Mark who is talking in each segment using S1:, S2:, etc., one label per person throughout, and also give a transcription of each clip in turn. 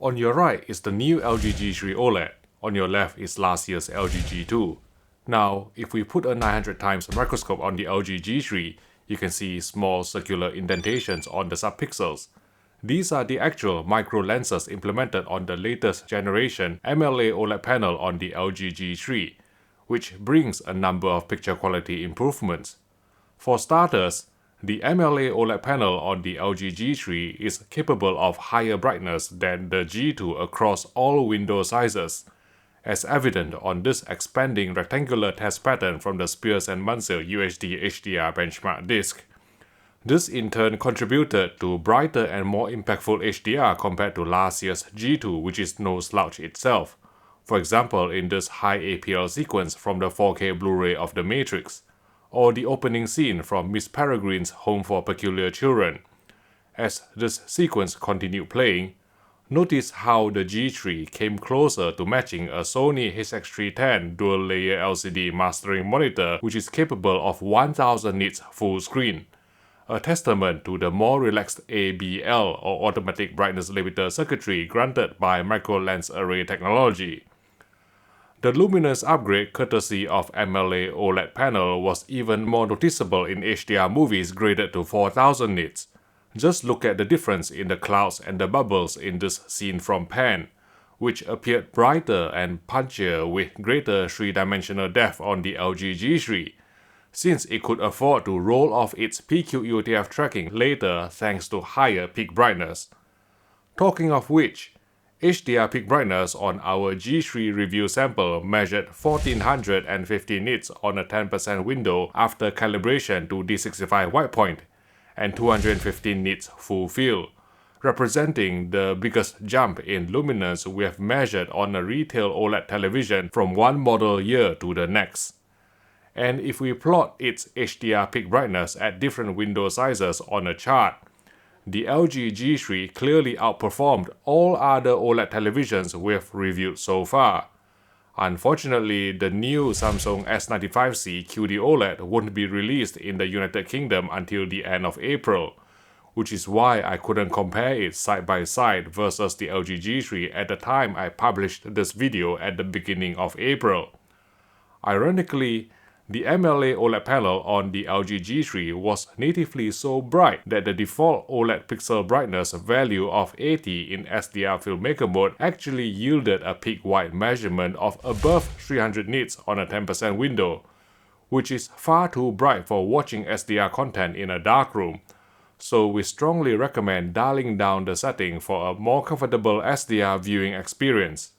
S1: On your right is the new LG G3 OLED, on your left is last year's LG G2. Now, if we put a 900 times microscope on the LG G3, you can see small circular indentations on the subpixels. These are the actual micro lenses implemented on the latest generation MLA OLED panel on the LG G3, which brings a number of picture quality improvements. For starters, the MLA OLED panel on the LG G3 is capable of higher brightness than the G2 across all window sizes, as evident on this expanding rectangular test pattern from the Spears & Munsell UHD HDR benchmark disc. This in turn contributed to brighter and more impactful HDR compared to last year's G2, which is no slouch itself. For example, in this high APL sequence from the 4K Blu-ray of The Matrix, or the opening scene from Miss Peregrine's Home for Peculiar Children. As this sequence continued playing, notice how the G3 came closer to matching a Sony HX310 dual-layer LCD mastering monitor which is capable of 1000 nits full screen, a testament to the more relaxed ABL or automatic brightness limiter circuitry granted by micro-lens array technology. The luminous upgrade courtesy of MLA OLED panel was even more noticeable in HDR movies graded to 4000 nits. Just look at the difference in the clouds and the bubbles in this scene from Pan, which appeared brighter and punchier with greater three-dimensional depth on the LG G3, since it could afford to roll off its PQ-UTF tracking later thanks to higher peak brightness. Talking of which, HDR peak brightness on our G3 review sample measured 1450 nits on a 10% window after calibration to D65 white point, and 215 nits full fill, representing the biggest jump in luminance we have measured on a retail OLED television from one model year to the next. And if we plot its HDR peak brightness at different window sizes on a chart, the LG G3 clearly outperformed all other OLED televisions we've reviewed so far. Unfortunately, the new Samsung S95C QD-OLED won't be released in the United Kingdom until the end of April, which is why I couldn't compare it side by side versus the LG G3 at the time I published this video at the beginning of April. Ironically, the MLA OLED panel on the LG G3 was natively so bright that the default OLED pixel brightness value of 80 in SDR filmmaker mode actually yielded a peak white measurement of above 300 nits on a 10% window, which is far too bright for watching SDR content in a dark room. So we strongly recommend dialing down the setting for a more comfortable SDR viewing experience.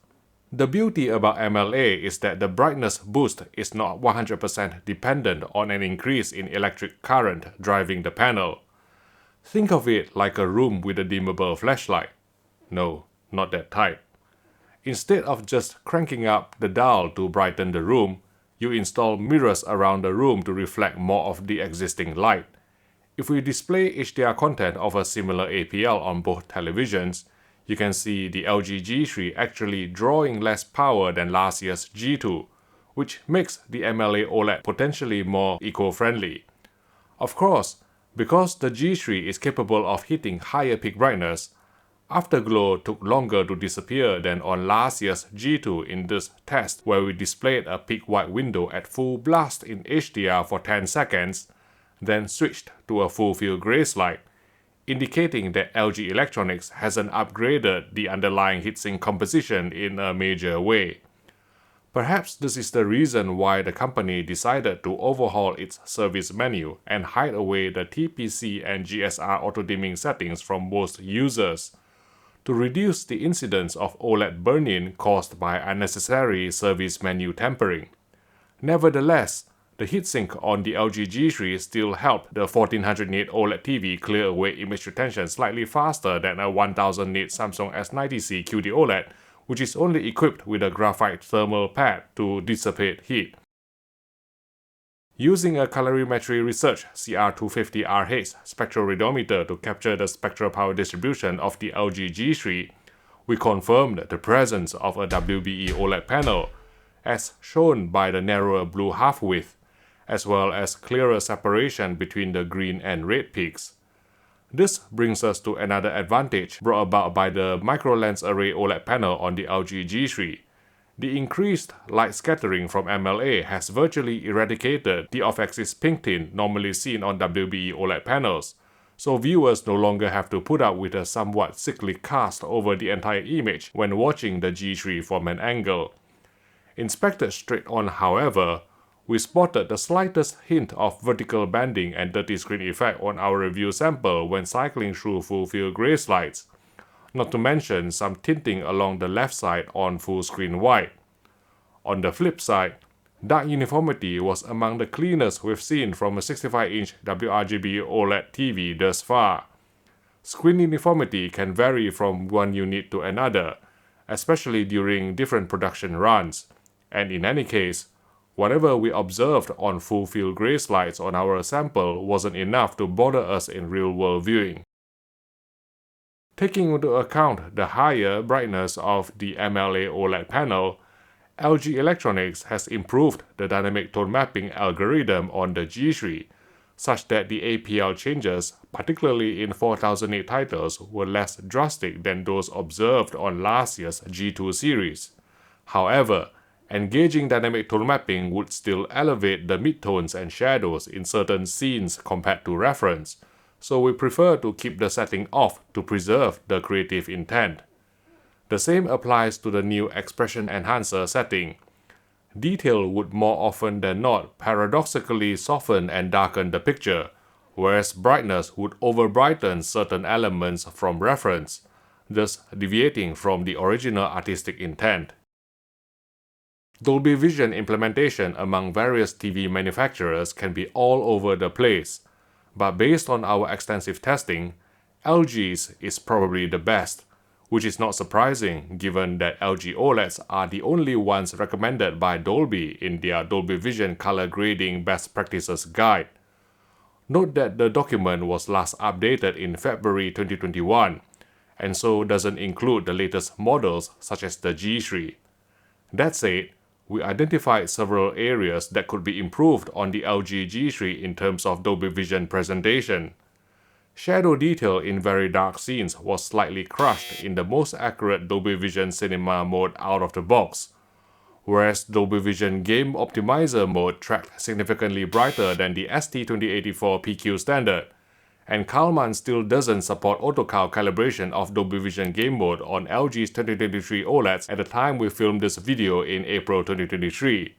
S1: The beauty about MLA is that the brightness boost is not 100% dependent on an increase in electric current driving the panel. Think of it like a room with a dimmable flashlight. No, not that type. Instead of just cranking up the dial to brighten the room, you install mirrors around the room to reflect more of the existing light. If we display HDR content of a similar APL on both televisions, you can see the LG G3 actually drawing less power than last year's G2, which makes the MLA OLED potentially more eco-friendly. Of course, because the G3 is capable of hitting higher peak brightness, afterglow took longer to disappear than on last year's G2 in this test where we displayed a peak white window at full blast in HDR for 10 seconds, then switched to a full-fill gray slide, indicating that LG Electronics hasn't upgraded the underlying heatsink composition in a major way. Perhaps this is the reason why the company decided to overhaul its service menu and hide away the TPC and GSR auto-dimming settings from most users, to reduce the incidence of OLED burn-in caused by unnecessary service menu tampering. Nevertheless, the heatsink on the LG G3 still helped the 1400 nit OLED TV clear away image retention slightly faster than a 1000 nit Samsung S90C QD-OLED, which is only equipped with a graphite thermal pad to dissipate heat. Using a calorimetry research CR250RH spectrophotometer to capture the spectral power distribution of the LG G3, we confirmed the presence of a WBE OLED panel, as shown by the narrower blue half-width, as well as clearer separation between the green and red peaks. This brings us to another advantage brought about by the micro-lens array OLED panel on the LG G3. The increased light scattering from MLA has virtually eradicated the off-axis pink tint normally seen on WBE OLED panels, so viewers no longer have to put up with a somewhat sickly cast over the entire image when watching the G3 from an angle. Inspected straight on, however, we spotted the slightest hint of vertical banding and dirty screen effect on our review sample when cycling through full-field gray slides, not to mention some tinting along the left side on full-screen white. On the flip side, dark uniformity was among the cleanest we've seen from a 65-inch WRGB OLED TV thus far. Screen uniformity can vary from one unit to another, especially during different production runs, and in any case, whatever we observed on full-field gray slides on our sample wasn't enough to bother us in real-world viewing. Taking into account the higher brightness of the MLA OLED panel, LG Electronics has improved the dynamic tone mapping algorithm on the G3, such that the APL changes, particularly in 4008 titles, were less drastic than those observed on last year's G2 series. However, engaging dynamic tone mapping would still elevate the midtones and shadows in certain scenes compared to reference, so we prefer to keep the setting off to preserve the creative intent. The same applies to the new expression enhancer setting. Detail would more often than not paradoxically soften and darken the picture, whereas brightness would over-brighten certain elements from reference, thus deviating from the original artistic intent. Dolby Vision implementation among various TV manufacturers can be all over the place, but based on our extensive testing, LG's is probably the best, which is not surprising given that LG OLEDs are the only ones recommended by Dolby in their Dolby Vision color grading best practices guide. Note that the document was last updated in February 2021, and so doesn't include the latest models such as the G3. That said, we identified several areas that could be improved on the LG G3 in terms of Dolby Vision presentation. Shadow detail in very dark scenes was slightly crushed in the most accurate Dolby Vision Cinema mode out of the box, whereas Dolby Vision Game Optimizer mode tracked significantly brighter than the ST2084 PQ standard, and Kalman still doesn't support auto-cal calibration of Dolby Vision Game mode on LG's 2023 OLEDs at the time we filmed this video in April 2023.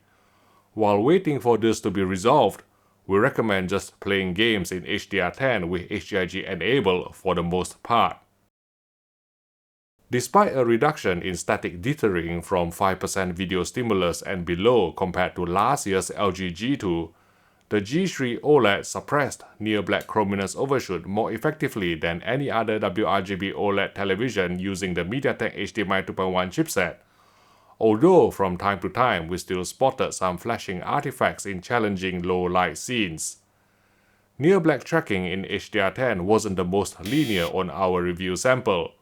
S1: While waiting for this to be resolved, we recommend just playing games in HDR10 with HDRG enabled for the most part. Despite a reduction in static dithering from 5% video stimulus and below compared to last year's LG G2, the G3 OLED suppressed near-black chrominess overshoot more effectively than any other WRGB OLED television using the MediaTek HDMI 2.1 chipset, although from time to time we still spotted some flashing artifacts in challenging low-light scenes. Near-black tracking in HDR10 wasn't the most linear on our review sample,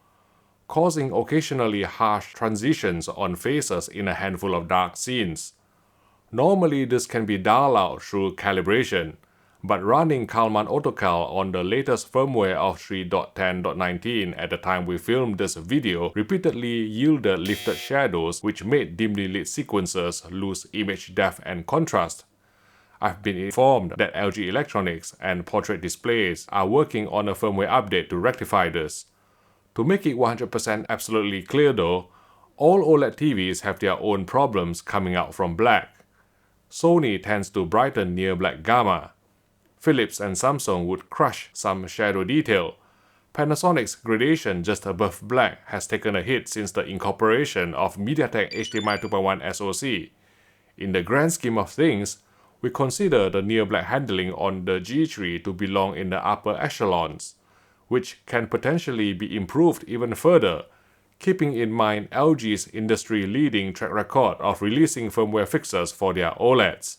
S1: causing occasionally harsh transitions on faces in a handful of dark scenes. Normally this can be dialed out through calibration, but running Kalman AutoCal on the latest firmware of 3.10.19 at the time we filmed this video repeatedly yielded lifted shadows which made dimly lit sequences lose image depth and contrast. I've been informed that LG Electronics and Portrait Displays are working on a firmware update to rectify this. To make it 100% absolutely clear though, all OLED TVs have their own problems coming out from black. Sony tends to brighten near black gamma. Philips and Samsung would crush some shadow detail. Panasonic's gradation just above black has taken a hit since the incorporation of MediaTek HDMI 2.1 SoC. In the grand scheme of things, we consider the near black handling on the G3 to belong in the upper echelons, which can potentially be improved even further, keeping in mind LG's industry-leading track record of releasing firmware fixes for their OLEDs.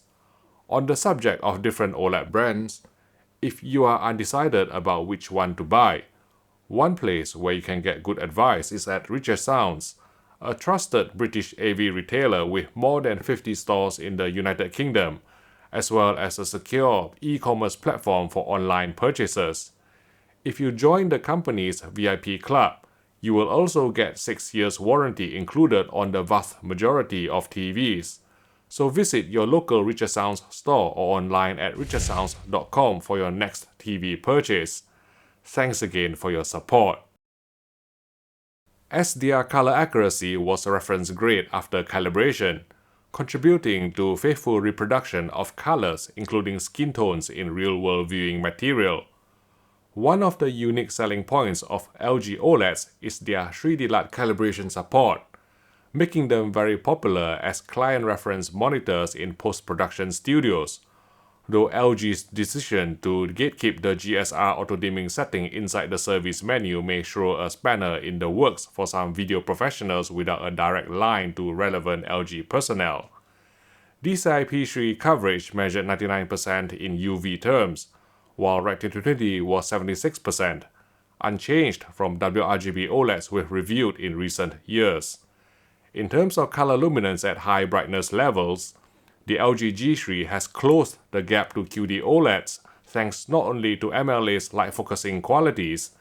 S1: On the subject of different OLED brands, if you are undecided about which one to buy, one place where you can get good advice is at Richer Sounds, a trusted British AV retailer with more than 50 stores in the United Kingdom, as well as a secure e-commerce platform for online purchases. If you join the company's VIP club, you will also get 6 years warranty included on the vast majority of TVs. So visit your local Richer Sounds store or online at richersounds.com for your next TV purchase. Thanks again for your support. SDR color accuracy was reference grade after calibration, contributing to faithful reproduction of colors including skin tones in real-world viewing material. One of the unique selling points of LG OLEDs is their 3D LUT calibration support, making them very popular as client reference monitors in post-production studios, though LG's decision to gatekeep the GSR auto-dimming setting inside the service menu may throw a spanner in the works for some video professionals without a direct line to relevant LG personnel. DCI-P3 coverage measured 99% in UV terms, while Rec 2020 was 76%, unchanged from WRGB OLEDs we've reviewed in recent years. In terms of color luminance at high brightness levels, the LG G3 has closed the gap to QD-OLEDs thanks not only to MLA's light focusing qualities,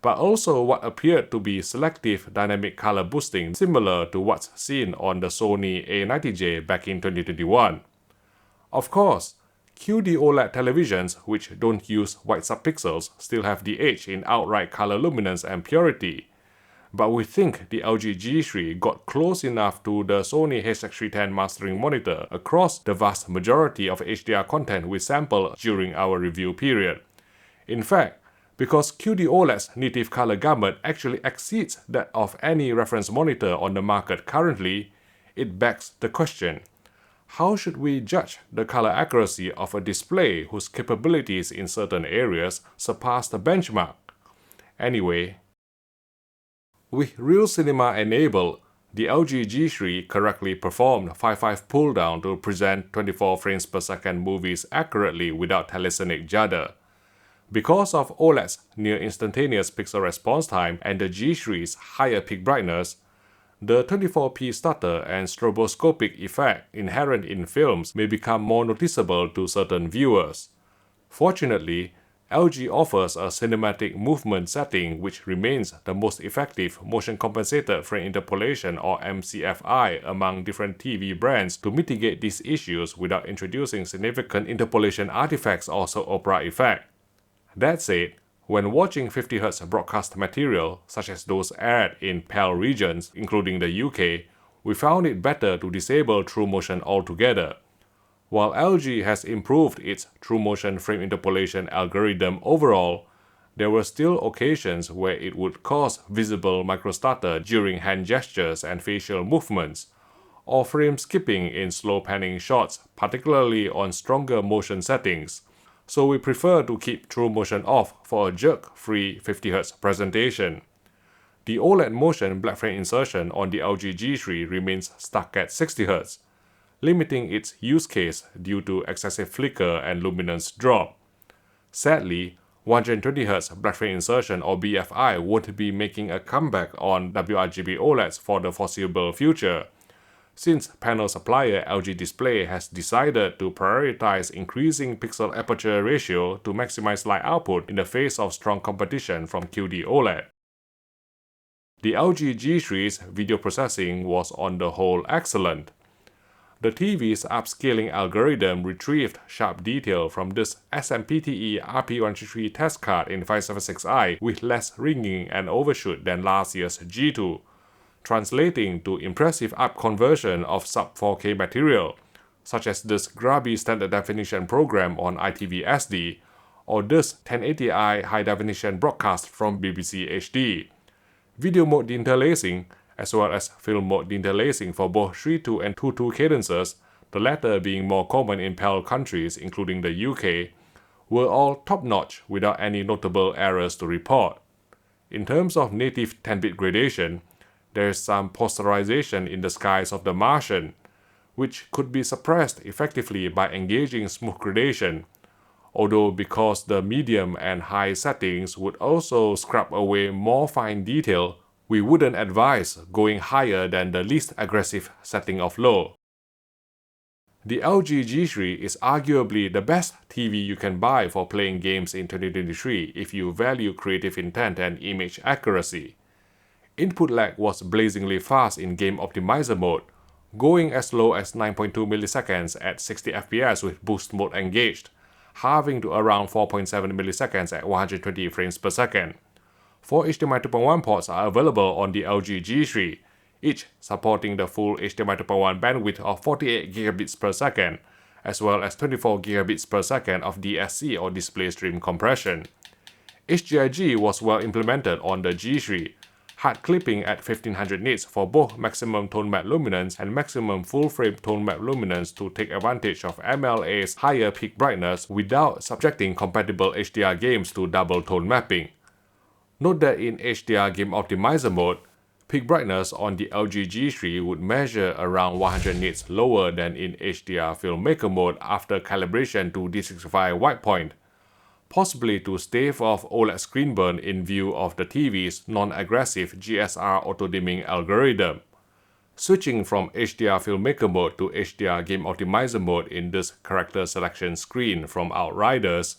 S1: but also what appeared to be selective dynamic color boosting similar to what's seen on the Sony A90J back in 2021. Of course, QD-OLED televisions which don't use white subpixels still have the edge in outright color luminance and purity, but we think the LG G3 got close enough to the Sony HX310 mastering monitor across the vast majority of HDR content we sampled during our review period. In fact, because QD-OLED's native color gamut actually exceeds that of any reference monitor on the market currently, it begs the question: how should we judge the color accuracy of a display whose capabilities in certain areas surpass the benchmark? Anyway, with Real Cinema enabled, the LG G3 correctly performed 5.5 pull-down to present 24 frames per second movies accurately without telesonic judder. Because of OLED's near instantaneous pixel response time and the G3's higher peak brightness, the 24p stutter and stroboscopic effect inherent in films may become more noticeable to certain viewers. Fortunately, LG offers a cinematic movement setting which remains the most effective motion compensated frame interpolation or MCFI among different TV brands to mitigate these issues without introducing significant interpolation artifacts or soap opera effect. That said, when watching 50Hz broadcast material, such as those aired in PAL regions, including the UK, we found it better to disable True Motion altogether. While LG has improved its True Motion frame interpolation algorithm overall, there were still occasions where it would cause visible microstutter during hand gestures and facial movements, or frame skipping in slow panning shots, particularly on stronger motion settings. So we prefer to keep True Motion off for a jerk-free 50Hz presentation. The OLED motion black frame insertion on the LG G3 remains stuck at 60Hz, limiting its use case due to excessive flicker and luminance drop. Sadly, 120Hz black frame insertion or BFI won't be making a comeback on WRGB OLEDs for the foreseeable future, since panel supplier LG Display has decided to prioritize increasing pixel aperture ratio to maximize light output in the face of strong competition from QD-OLED. The LG G3's video processing was on the whole excellent. The TV's upscaling algorithm retrieved sharp detail from this SMPTE RP133 test card in 576i with less ringing and overshoot than last year's G2, translating to impressive up conversion of sub-4K material, such as this grubby standard definition program on ITV SD, or this 1080i high-definition broadcast from BBC HD. Video mode deinterlacing, as well as film mode deinterlacing for both 3.2 and 2.2 cadences, the latter being more common in PAL countries including the UK, were all top-notch without any notable errors to report. In terms of native 10-bit gradation, there is some posterization in the skies of the Martian, which could be suppressed effectively by engaging smooth gradation, although because the medium and high settings would also scrub away more fine detail, we wouldn't advise going higher than the least aggressive setting of low. The LG G3 is arguably the best TV you can buy for playing games in 2023 if you value creative intent and image accuracy. Input lag was blazingly fast in Game Optimizer mode, going as low as 9.2 milliseconds at 60 FPS with boost mode engaged, halving to around 4.7 milliseconds at 120 frames per second. 4 HDMI 2.1 ports are available on the LG G3, each supporting the full HDMI 2.1 bandwidth of 48 gigabits per second, as well as 24 gigabits per second of DSC or display stream compression. HGIG was well implemented on the G3, hard clipping at 1500 nits for both maximum tone map luminance and maximum full frame tone map luminance to take advantage of MLA's higher peak brightness without subjecting compatible HDR games to double tone mapping. Note that in HDR Game Optimizer mode, peak brightness on the LG G3 would measure around 100 nits lower than in HDR Filmmaker mode after calibration to D65 white point, possibly to stave off OLED screen burn in view of the TV's non-aggressive GSR auto-dimming algorithm. Switching from HDR Filmmaker mode to HDR Game Optimizer mode in this character selection screen from Outriders,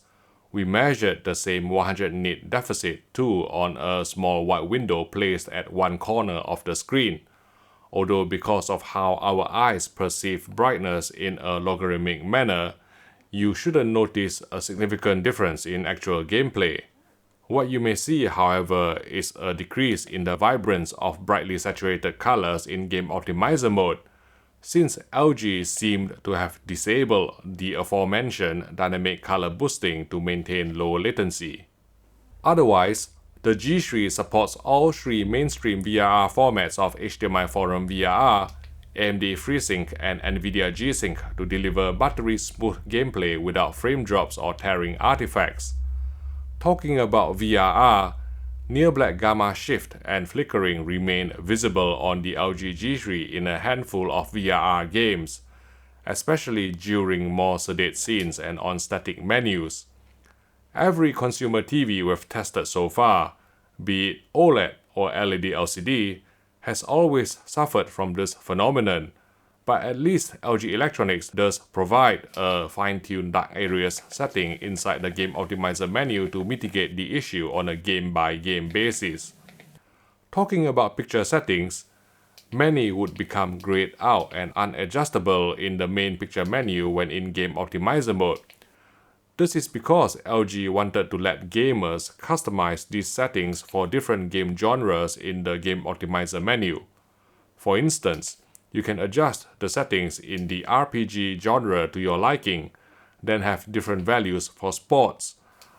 S1: we measured the same 100 nit deficit too on a small white window placed at one corner of the screen, although because of how our eyes perceive brightness in a logarithmic manner, you shouldn't notice a significant difference in actual gameplay. What you may see, however, is a decrease in the vibrance of brightly saturated colors in Game Optimizer mode, since LG seemed to have disabled the aforementioned dynamic color boosting to maintain low latency. Otherwise, the G3 supports all three mainstream VRR formats of HDMI Forum VRR, AMD FreeSync and NVIDIA G-Sync to deliver buttery-smooth gameplay without frame drops or tearing artifacts. Talking about VRR, near black gamma shift and flickering remain visible on the LG G3 in a handful of VRR games, especially during more sedate scenes and on static menus. Every consumer TV we've tested so far, be it OLED or LED LCD, has always suffered from this phenomenon, but at least LG Electronics does provide a fine-tuned dark areas setting inside the Game Optimizer menu to mitigate the issue on a game-by-game basis. Talking about picture settings, many would become grayed out and unadjustable in the main picture menu when in Game Optimizer mode. This is because LG wanted to let gamers customize these settings for different game genres in the Game Optimizer menu. For instance, you can adjust the settings in the RPG genre to your liking, then have different values for sports.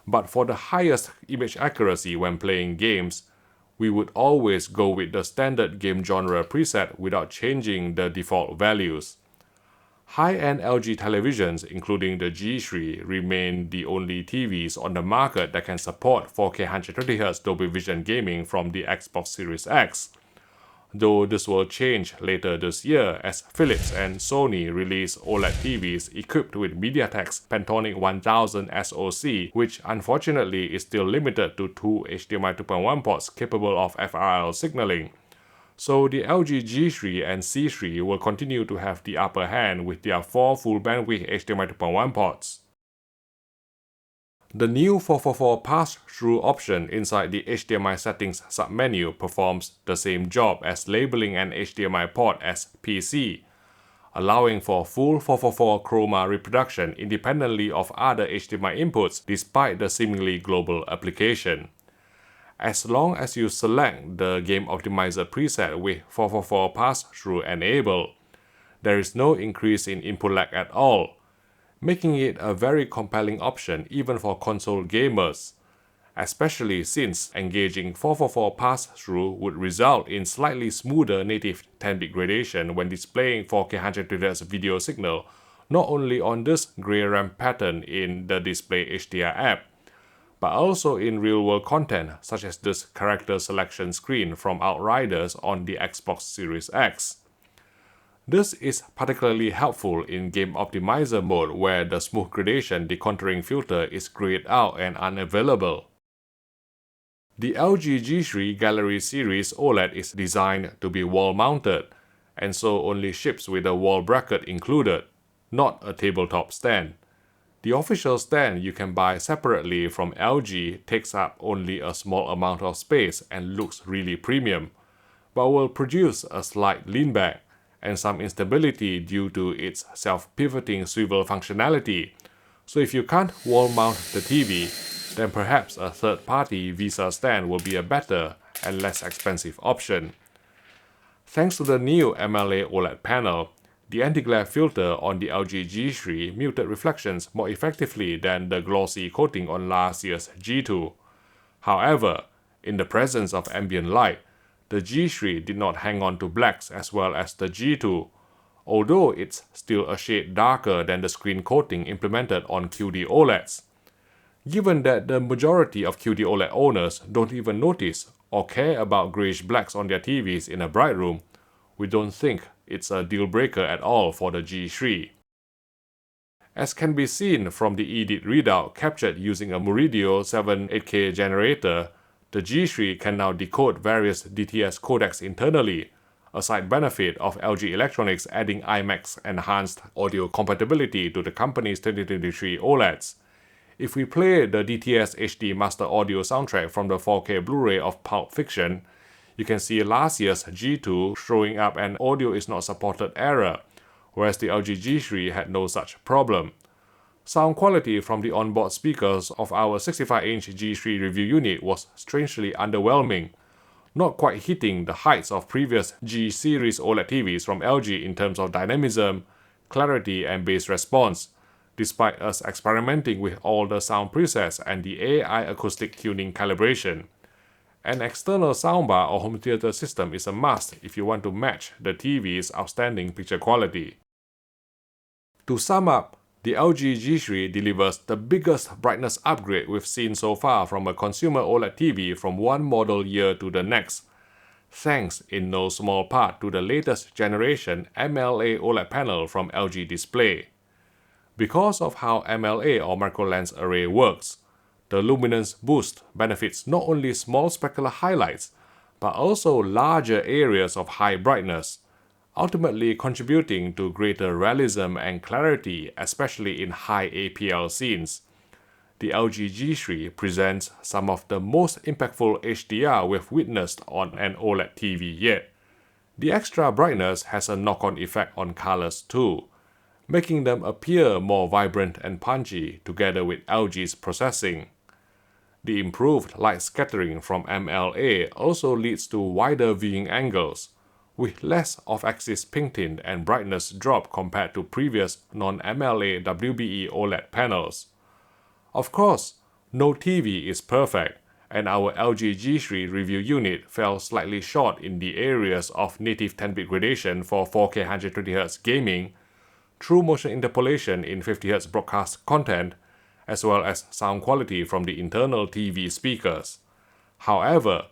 S1: But for the highest image accuracy when playing games, we would always go with the standard game genre preset without changing the default values. High-end LG televisions, including the G3, remain the only TVs on the market that can support 4K 120Hz Dolby Vision gaming from the Xbox Series X. Though this will change later this year as Philips and Sony release OLED TVs equipped with MediaTek's Pantonic 1000 SoC, which unfortunately is still limited to 2 HDMI 2.1 ports capable of FRL signaling. So the LG G3 and C3 will continue to have the upper hand with their 4 full bandwidth HDMI 2.1 ports. The new 444 pass-through option inside the HDMI settings submenu performs the same job as labeling an HDMI port as PC, allowing for full 444 chroma reproduction independently of other HDMI inputs despite the seemingly global application. As long as you select the Game Optimizer preset with 444 pass-through enabled, there is no increase in input lag at all, making it a very compelling option even for console gamers, especially since engaging 444 pass-through would result in slightly smoother native 10-bit gradation when displaying 4K 120Hz video signal not only on this gray ramp pattern in the Display HDR app, but also in real-world content such as this character selection screen from Outriders on the Xbox Series X. This is particularly helpful in Game Optimizer mode where the smooth gradation decontouring filter is grayed out and unavailable. The LG G3 Gallery Series OLED is designed to be wall-mounted, and so only ships with a wall bracket included. not a tabletop stand. The official stand you can buy separately from LG takes up only a small amount of space and looks really premium, but will produce a slight leanback and some instability due to its self-pivoting swivel functionality. So if you can't wall mount the TV, then perhaps a third-party VESA stand will be a better and less expensive option. Thanks to the new MLA OLED panel, the anti-glare filter on the LG G3 muted reflections more effectively than the glossy coating on last year's G2. However, in the presence of ambient light, the G3 did not hang on to blacks as well as the G2, although it's still a shade darker than the screen coating implemented on QD-OLEDs. Given that the majority of QD-OLED owners don't even notice or care about grayish blacks on their TVs in a bright room, we don't think it's a deal breaker at all for the G3. As can be seen from the EDIT readout captured using a Muridio 7 8K generator, the G3 can now decode various DTS codecs internally, a side benefit of LG Electronics adding IMAX enhanced audio compatibility to the company's 2023 OLEDs. If we play the DTS HD Master Audio soundtrack from the 4K Blu-ray of Pulp Fiction, you can see last year's G2 showing up an audio is not supported error, whereas the LG G3 had no such problem. Sound quality from the onboard speakers of our 65-inch G3 review unit was strangely underwhelming, not quite hitting the heights of previous G series OLED TVs from LG in terms of dynamism, clarity, and bass response, despite us experimenting with all the sound presets and the AI acoustic tuning calibration. An external soundbar or home theater system is a must if you want to match the TV's outstanding picture quality. To sum up, the LG G3 delivers the biggest brightness upgrade we've seen so far from a consumer OLED TV from one model year to the next, thanks in no small part to the latest generation MLA OLED panel from LG Display. Because of how MLA or micro lens array works, the luminance boost benefits not only small specular highlights, but also larger areas of high brightness, ultimately contributing to greater realism and clarity, especially in high APL scenes. The LG G3 presents some of the most impactful HDR we've witnessed on an OLED TV yet. The extra brightness has a knock-on effect on colors too, making them appear more vibrant and punchy together with LG's processing. The improved light scattering from MLA also leads to wider viewing angles, with less off-axis pink tint and brightness drop compared to previous non-MLA WBE OLED panels. Of course, no TV is perfect, and our LG G3 review unit fell slightly short in the areas of native 10-bit gradation for 4K 120Hz gaming, true motion interpolation in 50Hz broadcast content, as well as sound quality from the internal TV speakers. However,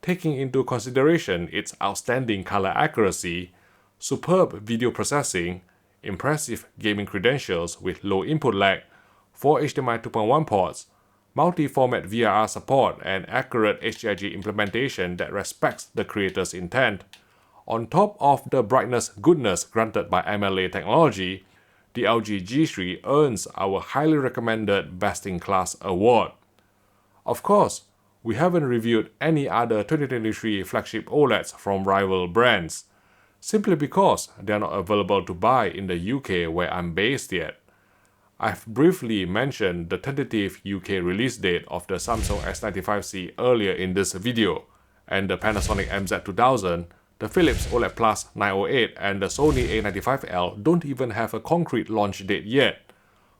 S1: taking into consideration its outstanding color accuracy, superb video processing, impressive gaming credentials with low input lag, 4 HDMI 2.1 ports, multi-format VRR support, and accurate HDIG implementation that respects the creator's intent, on top of the brightness goodness granted by MLA technology, the LG G3 earns our highly recommended Best-in-Class award. Of course, we haven't reviewed any other 2023 flagship OLEDs from rival brands, simply because they are not available to buy in the UK where I'm based yet. I've briefly mentioned the tentative UK release date of the Samsung S95C earlier in this video, and the Panasonic MZ2000, the Philips OLED Plus 908 and the Sony A95L don't even have a concrete launch date yet.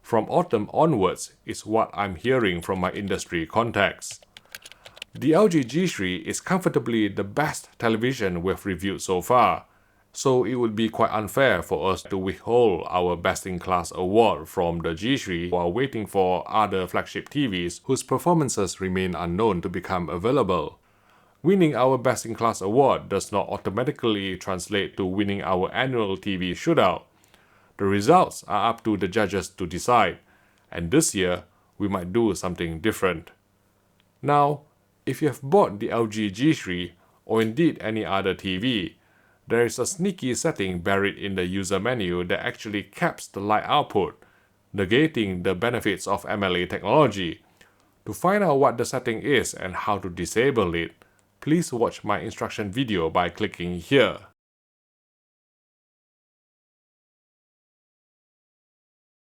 S1: From autumn onwards is what I'm hearing from my industry contacts. The LG G3 is comfortably the best television we've reviewed so far, so it would be quite unfair for us to withhold our Best-in-Class award from the G3 while waiting for other flagship TVs whose performances remain unknown to become available. Winning our Best-in-Class award does not automatically translate to winning our annual TV shootout. The results are up to the judges to decide, and this year, we might do something different. Now, if you have bought the LG G3 or indeed any other TV, There is a sneaky setting buried in the user menu that actually caps the light output, negating the benefits of MLA technology. To find out what the setting is and how to disable it, please watch my instruction video by clicking here.